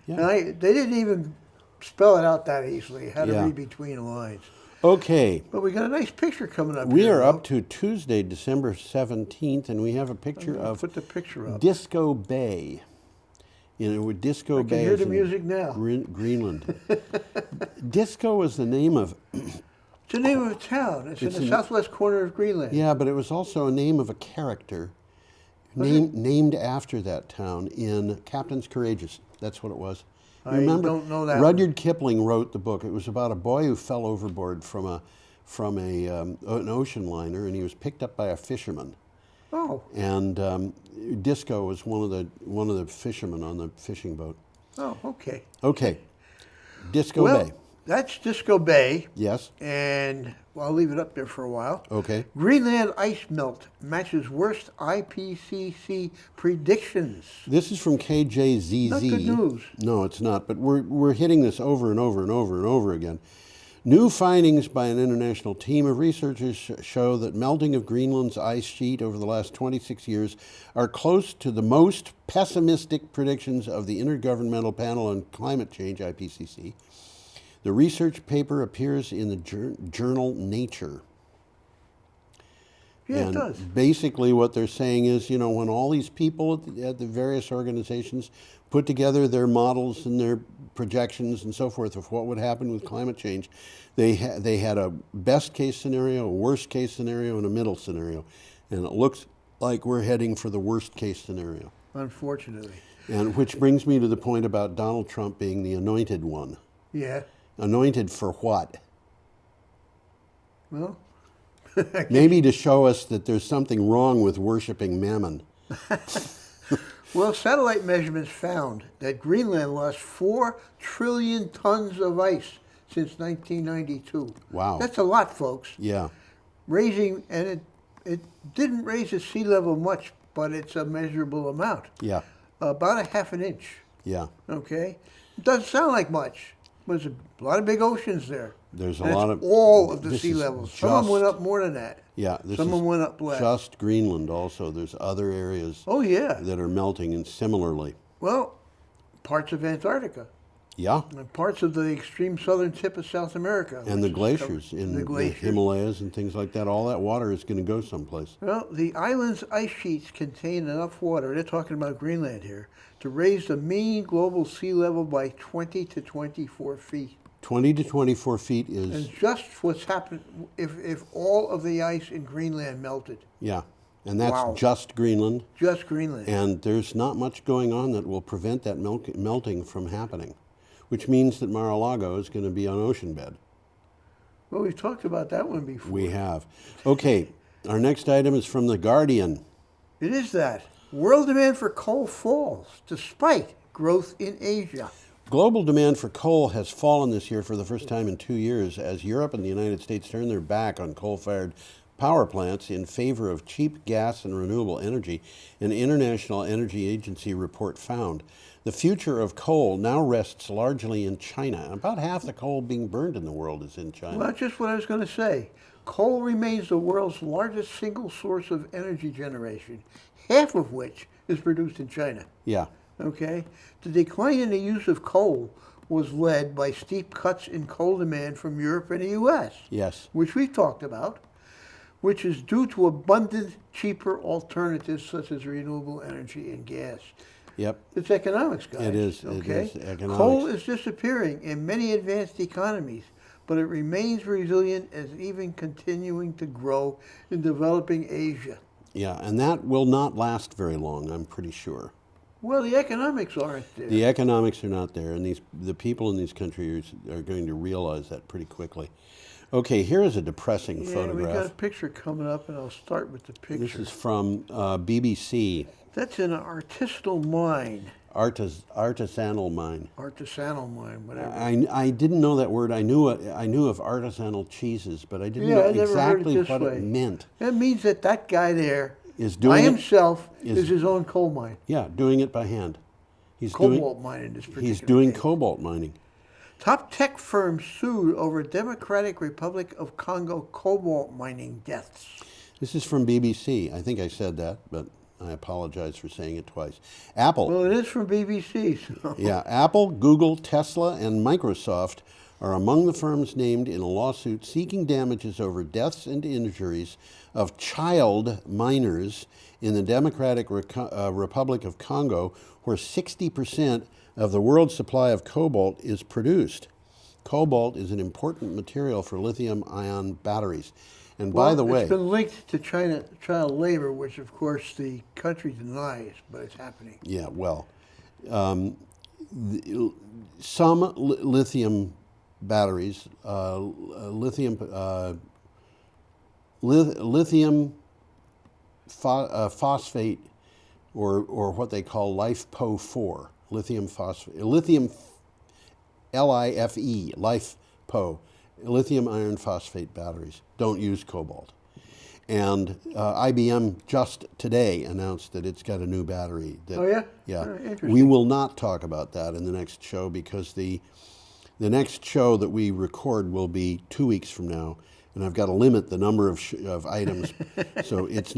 Yeah. And they didn't even spell it out that easily. You had to read between the lines. Okay. But we got a nice picture coming up. We here, are up to Tuesday, December 17th, and we have a picture of put the picture up. Disco Bay. You know, with Disco Bay. I can hear is the in music now. Greenland. Disco is the name of. It's the name of a town. It's in the southwest corner of Greenland. Yeah, but it was also a name of a character named after that town in Captain's Courageous. That's what it was. You remember? Don't know that. Rudyard Kipling wrote the book. It was about a boy who fell overboard from an ocean liner, and he was picked up by a fisherman. Oh. And Disco was one of the fishermen on the fishing boat. Oh, okay. Okay, Disco Bay. That's Disco Bay. Yes. And I'll leave it up there for a while. Okay. Greenland ice melt matches worst IPCC predictions. This is from KJZZ. Not good news. No, it's not. But we're hitting this over and over and over and over again. New findings by an international team of researchers show that melting of Greenland's ice sheet over the last 26 years are close to the most pessimistic predictions of the Intergovernmental Panel on Climate Change, IPCC. The research paper appears in the journal Nature. Yeah, and it does. Basically what they're saying is, you know, when all these people at the various organizations put together their models and their projections and so forth of what would happen with climate change, they had a best case scenario, a worst case scenario, and a middle scenario. And it looks like we're heading for the worst case scenario. Unfortunately. And which brings me to the point about Donald Trump being the anointed one. Yeah. Anointed for what? Well, maybe to show us that there's something wrong with worshiping Mammon. Well, satellite measurements found that Greenland lost 4 trillion tons of ice since 1992. Wow. That's a lot, folks. Yeah. Raising, and it didn't raise the sea level much, but it's a measurable amount. Yeah. About a half an inch. Yeah. Okay? It doesn't sound like much. There's a lot of big oceans there. There's a And lot it's of all of the this sea is levels. Some of them went up more than that. Yeah, Some of them went up less. Just Greenland also. There's other areas Oh yeah. that are melting and similarly. Well, parts of Antarctica Yeah. and parts of the extreme southern tip of South America. And the which is glaciers covered- in the the glaciers. Himalayas and things like that. All that water is going to go someplace. Well, the island's ice sheets contain enough water, they're talking about Greenland here, to raise the mean global sea level by 20 to 24 feet. 20 to 24 feet And is, just what's happened if all of the ice in Greenland melted. yeah. And that's Wow. just Greenland. Just Greenland. And there's not much going on that will prevent that melting from happening, which means that Mar-a-Lago is going to be on ocean bed. Well, we've talked about that one before. We have. Okay, our next item is from The Guardian. It is that. World demand for coal falls despite growth in Asia. Global demand for coal has fallen this year for the first time in 2 years as Europe and the United States turn their back on coal-fired power plants in favor of cheap gas and renewable energy, an International Energy Agency report found. The future of coal now rests largely in China. About half the coal being burned in the world is in China. Well, that's just what I was going to say. Coal remains the world's largest single source of energy generation, half of which is produced in China. Yeah. Okay? The decline in the use of coal was led by steep cuts in coal demand from Europe and the U.S., Yes. which we've talked about, which is due to abundant, cheaper alternatives such as renewable energy and gas. Yep. It's economics, guys. It is. Okay? It is economics. Coal is disappearing in many advanced economies, but it remains resilient as even continuing to grow in developing Asia. Yeah, and that will not last very long, I'm pretty sure. Well, the economics aren't there. The economics are not there, and the people in these countries are going to realize that pretty quickly. Okay, here is a depressing Yeah, photograph. we got a picture coming up, and I'll start with the picture. This is from BBC. That's an artisanal mine. Artisanal mine. Artisanal mine, whatever. I didn't know that word. I knew of artisanal cheeses, but I didn't know I never heard exactly it this what way. it meant. That means that guy there, Is by doing it, himself, is his own coal mine. yeah, doing it by hand. He's Cobalt mine in this particular He's doing case. cobalt mining. Top tech firm sued over Democratic Republic of Congo cobalt mining deaths. This is from BBC. I think I said that, but I apologize for saying it twice. Apple. Well, it is from BBC. So. Yeah, Apple, Google, Tesla, and Microsoft are among the firms named in a lawsuit seeking damages over deaths and injuries of child miners in the Democratic Republic of Congo, where 60% of the world's supply of cobalt is produced. Cobalt is an important material for lithium-ion batteries. And by the way, it's been linked to child labor, which of course the country denies, but it's happening. yeah, well, some lithium batteries, lithium phosphate, or what they call LiFePO4, lithium phosphate, lithium LIFE, LiFePO, lithium iron phosphate batteries don't use cobalt. And IBM just today announced that it's got a new battery. That, Oh, yeah? Yeah. Interesting. We will not talk about that in the next show because the next show that we record will be 2 weeks from now, and I've got to limit the number of items, so it's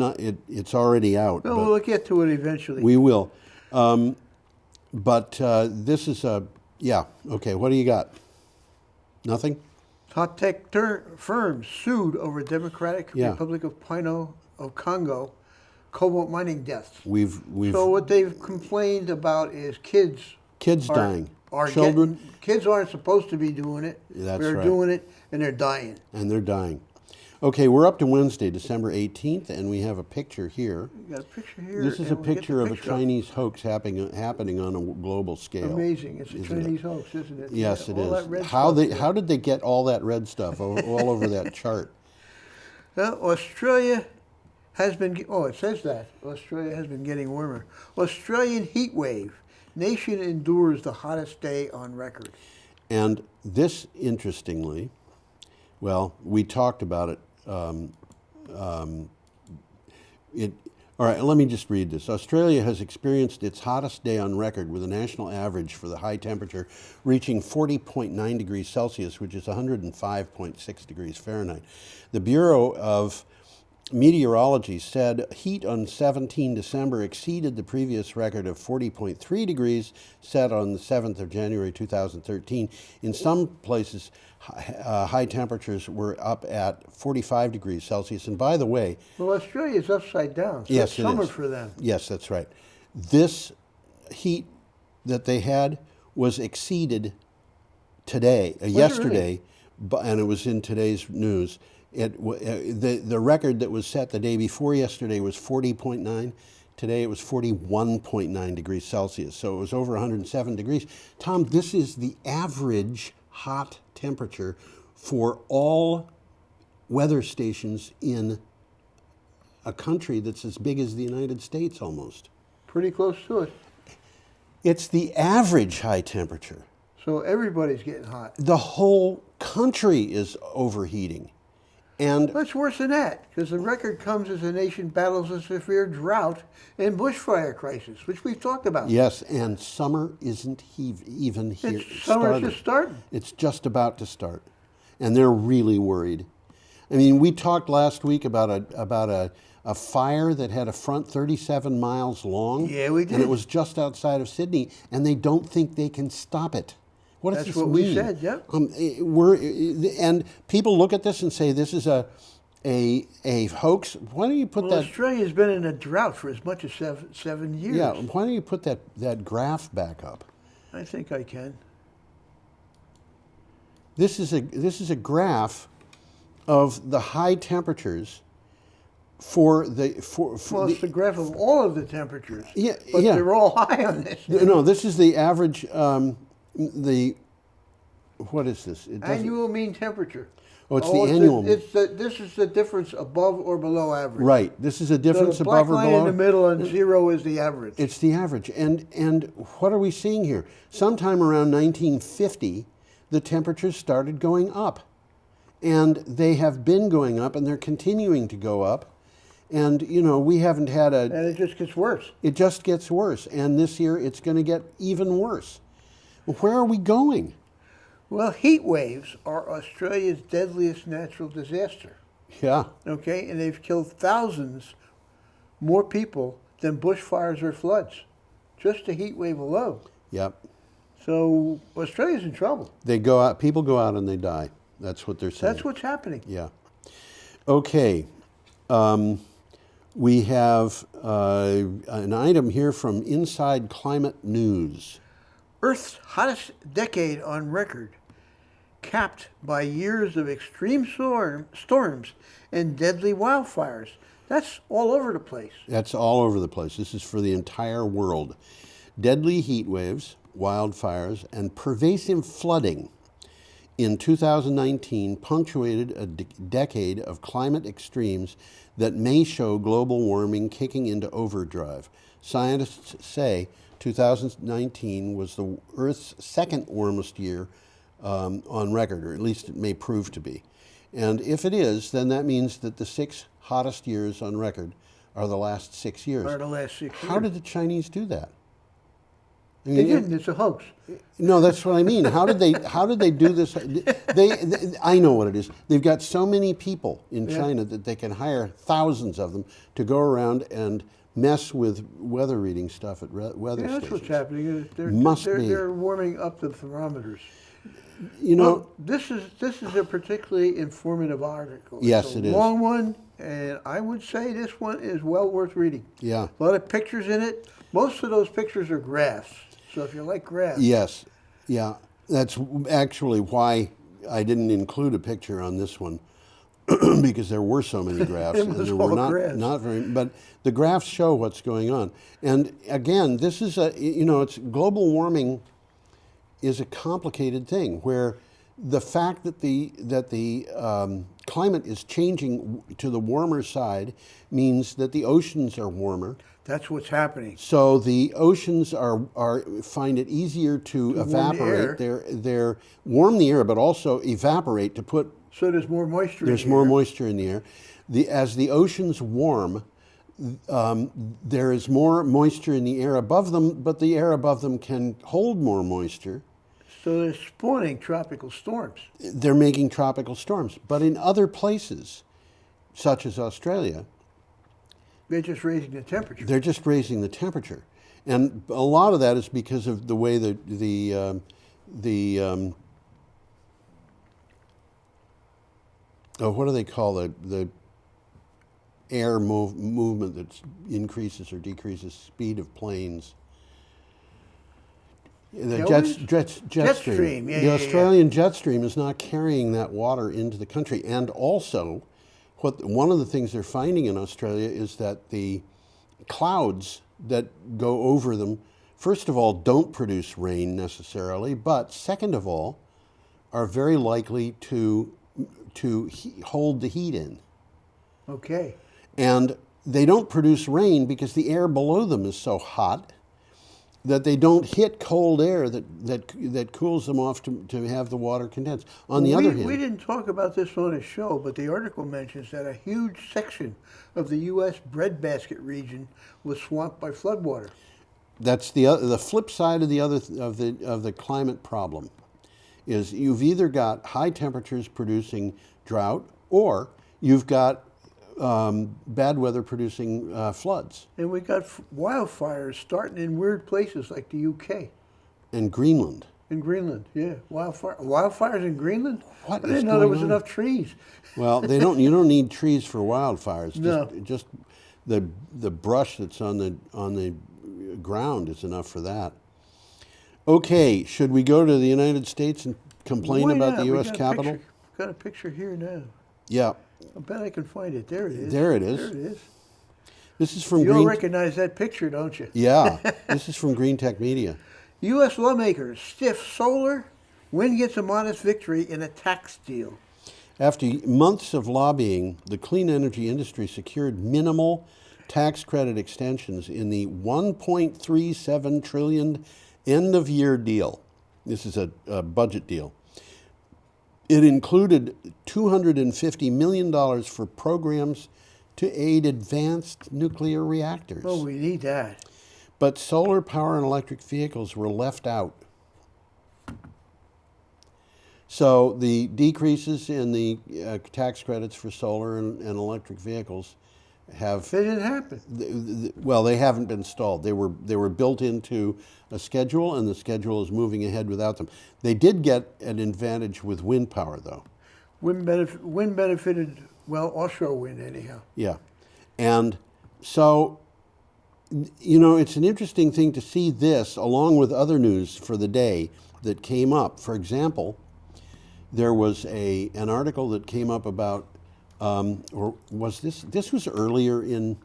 already out. No, we'll get to it eventually. We will. But this is yeah, okay, what do you got? Nothing? Top tech firms sued over Democratic Republic of Congo cobalt mining deaths. We've So what they've complained about is kids dying. Children. Kids aren't supposed to be doing it. That's they're right. doing it, and they're dying. And they're dying. Okay, we're up to Wednesday, December 18th, and we have a picture here. You got a picture here. This is a and we'll get picture the of a picture up. Chinese hoax happening on a global scale. Amazing. It's a isn't Chinese it? hoax, isn't it? Yes, Yeah, it all that is. red How stuff. did they get all that red stuff all over that chart? Well, Australia has been, it says that. Australia has been getting warmer. Australian heat wave. Nation endures the hottest day on record. And this, interestingly, well, we talked about it. All right, let me just read this. Australia has experienced its hottest day on record with a national average for the high temperature reaching 40.9 degrees Celsius, which is 105.6 degrees Fahrenheit. The Bureau of Meteorology said heat on 17 December exceeded the previous record of 40.3 degrees set on the 7th of January 2013. In some places, high temperatures were up at 45 degrees Celsius. And by the way, Well, Australia's upside down. So yes, it's it summer is. for them. Yes, that's right. This heat that they had was exceeded today, yesterday, and it was in today's news. The record that was set the day before yesterday was 40.9. Today it was 41.9 degrees Celsius, so it was over 107 degrees. Tom, this is the average hot temperature for all weather stations in a country that's as big as the United States almost. Pretty close to it. It's the average high temperature. So everybody's getting hot. The whole country is overheating. And Well, it's worse than that, because the record comes as the nation battles a severe drought and bushfire crisis, which we've talked about. yes, and summer isn't even here. Summer's just starting. It's just about to start, and they're really worried. I mean, we talked last week about a fire that had a front 37 miles long. Yeah, we did. And it was just outside of Sydney, and they don't think they can stop it. What does That's this what mean? we said, yep. And people look at this and say this is a hoax. Why don't you put Well, that? Australia's been in a drought for as much as seven years. Yeah, why don't you put that graph back up? I think I can. This is a graph of the high temperatures Well, it's the graph of all of the temperatures. Yeah, but yeah. they're all high on this. No, this is the average. What is this? Annual mean temperature. Oh, it's the annual. This is the difference above or below average. Right. This is a difference So the above black or line below. in the middle and 0 is the average. It's the average. And what are we seeing here? Sometime around 1950, the temperatures started going up. And they have been going up, and they're continuing to go up. And, you know, we haven't had a... And it just gets worse. It just gets worse. And this year, it's going to get even worse. Where are we going? Well, heat waves are Australia's deadliest natural disaster. Yeah. Okay? And they've killed thousands more people than bushfires or floods. Just a heat wave alone. Yep. So Australia's in trouble. They go out, people go out and they die. That's what they're saying. That's what's happening. Yeah. Okay. We have an item here from Inside Climate News. Earth's hottest decade on record, capped by years of extreme storms and deadly wildfires. That's all over the place. That's all over the place. This is for the entire world. Deadly heat waves, wildfires, and pervasive flooding in 2019 punctuated a decade of climate extremes that may show global warming kicking into overdrive. Scientists say 2019 was the Earth's second warmest year on record, or at least it may prove to be. And if it is, then that means that the 6 hottest years on record are the last 6 years. Are the last 6 years. How did the Chinese do that? I mean, They didn't. It's a hoax. no, that's what I mean. How did they do this? I know what it is. They've got so many people in China that they can hire thousands of them to go around and mess with weather reading stuff at weather stations. That's what's happening. They're warming up the thermometers. You know, Well, this is a particularly informative article. Yes, it's it a is. long one, and I would say this one is well worth reading. Yeah. A lot of pictures in it. Most of those pictures are graphs. So if you like graphs. Yes. Yeah. That's actually why I didn't include a picture on this one because there were so many graphs. It was and there all were graphs. not very, but the graphs show what's going on. And again, this is it's global warming is a complicated thing where the fact that the climate is changing to the warmer side means that the oceans are warmer. That's what's happening. So the oceans find it easier to evaporate. Warm They're warm the air, but also evaporate to put. So there's more moisture. There's more moisture in the air. As the oceans warm, there is more moisture in the air above them, but the air above them can hold more moisture. So they're spawning tropical storms. They're making tropical storms. But in other places, such as Australia, They're just raising the temperature. they're just raising the temperature. And a lot of that is because of the way the what do they call the air movement that increases or decreases speed of planes? The jet stream. Yeah, the Australian jet stream is not carrying that water into the country. And also, one of the things they're finding in Australia is that the clouds that go over them, first of all, don't produce rain necessarily, but second of all, are very likely to hold the heat in. Okay. And they don't produce rain because the air below them is so hot that they don't hit cold air that cools them off to have the water condense. On the other hand, we didn't talk about this on a show, but the article mentions that a huge section of the U.S. breadbasket region was swamped by floodwater. that's the flip side of the climate problem. Is you've either got high temperatures producing drought, or you've got bad weather producing floods. And we got wildfires starting in weird places like the UK. And Greenland. In Greenland, yeah. Wildfires in Greenland? What I is didn't know there was going on? enough trees. Well, you don't need trees for wildfires. No. Just the brush that's on the ground is enough for that. Okay, should we go to the United States and complain Why about not? the We U.S. got a Capitol? picture- Got a picture here now. Yeah. I bet I can find it. There it is. There it is. There it is. This is from You'll recognize that picture, don't you? Yeah, this is from Green Tech Media. U.S. lawmakers stiff solar. Wind gets a modest victory in a tax deal. After months of lobbying, the clean energy industry secured minimal tax credit extensions in the $1.37 trillion end-of-year deal. This is a budget deal. It included $250 million for programs to aid advanced nuclear reactors. Oh, we need that. But solar power and electric vehicles were left out. So the decreases in the tax credits for solar and electric vehicles have... They didn't happen. Well, they haven't been stalled. They were built into a schedule, and the schedule is moving ahead without them. They did get an advantage with wind power, though. Wind benefited, well, offshore wind anyhow. Yeah. And so, you know, it's an interesting thing to see this along with other news for the day that came up. For example, there was an article that came up about, or was this was earlier in,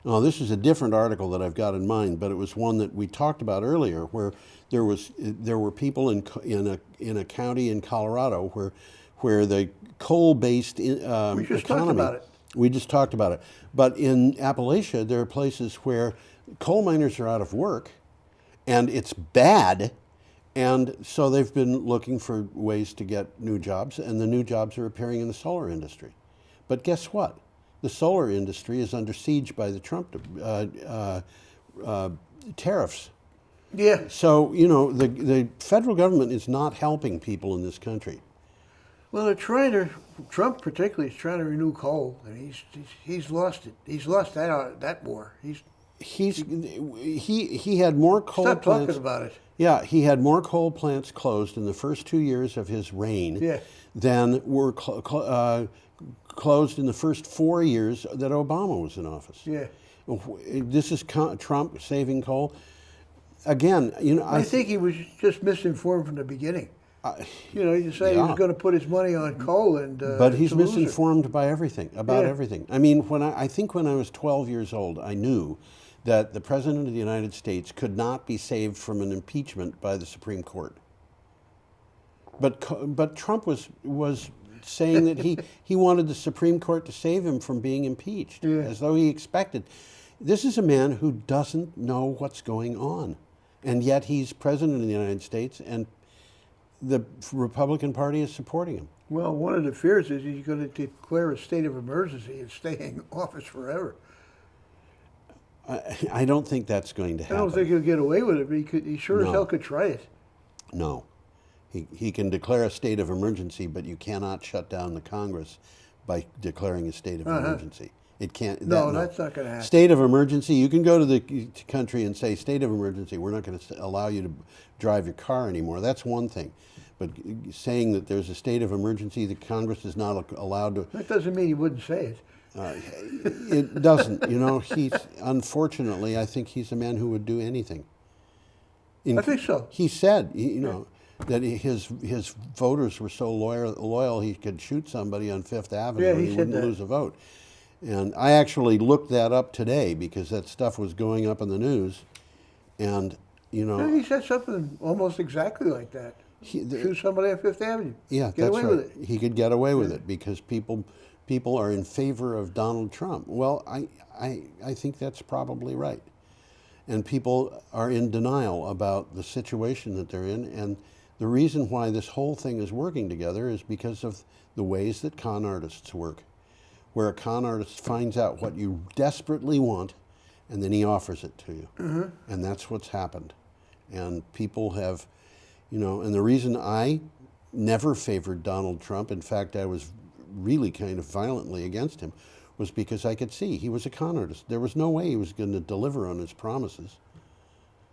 no, this is a different article that I've got in mind, but it was one that we talked about earlier, where there were people in a county in Colorado where the coal-based We just talked economy. about it. We just talked about it. But in Appalachia, there are places where coal miners are out of work, and it's bad. And so they've been looking for ways to get new jobs, and the new jobs are appearing in the solar industry. But guess what? The solar industry is under siege by the Trump tariffs. Yeah. So, you know, the federal government is not helping people in this country. Well, Trump particularly is trying to renew coal, and he's lost it. He's lost that war. He had more coal Stop plants. talking about it. Yeah, he had more coal plants closed in the first 2 years of his reign than were closed in the first 4 years that Obama was in office. Yeah. This is Trump saving coal. Again, you know, I think he was just misinformed from the beginning. You know, he decided he was going to put his money on coal, and but he's misinformed by everything, about everything. I mean, I think when I was 12 years old, I knew that the President of the United States could not be saved from an impeachment by the Supreme Court. But Trump was saying that he wanted the Supreme Court to save him from being impeached, as though he expected. This is a man who doesn't know what's going on, and yet he's President of the United States, and the Republican Party is supporting him. Well, one of the fears is he's going to declare a state of emergency and stay in office forever. I don't think that's going to happen. I don't think he'll get away with it, but he sure as hell could try it. No. He can declare a state of emergency, but you cannot shut down the Congress by declaring a state of emergency. It can't. No, that's not going to happen. State of emergency, you can go to the country and say, state of emergency, we're not going to allow you to drive your car anymore. That's one thing. But saying that there's a state of emergency that Congress is not allowed to... That doesn't mean he wouldn't say it. It doesn't. You know, unfortunately, I think he's a man who would do anything. I think so. He said, you know, that his voters were so loyal he could shoot somebody on Fifth Avenue and he wouldn't lose a vote. And I actually looked that up today because that stuff was going up in the news. And, you know... Yeah, he said something almost exactly like that. Shoot somebody on Fifth Avenue. Yeah, get away with it. He could get away with it because people are in favor of Donald Trump. Well, I think that's probably right. And people are in denial about the situation that they're in. And the reason why this whole thing is working together is because of the ways that con artists work, where a con artist finds out what you desperately want, and then he offers it to you. Mm-hmm. And that's what's happened. And people have, you know, and the reason I never favored Donald Trump, in fact, I was really kind of violently against him, was because I could see he was a con artist. There was no way he was going to deliver on his promises.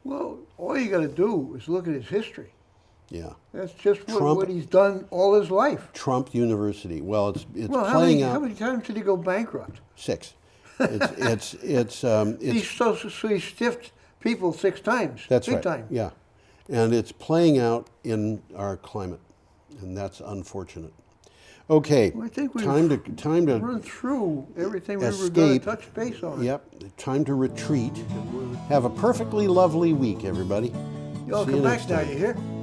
Well, all you got to do is look at his history. Yeah. That's just what he's done all his life. Trump University. Well, it's well, playing out. How many times did he go bankrupt? 6. He stiffed people 6 times. That's big right. time. Yeah. And it's playing out in our climate, and that's unfortunate. Okay, I think we've time to run through everything we were going escape. to touch base on. Yep, time to retreat. Have a perfectly lovely week, everybody. Y'all See you come back next now, time. you hear?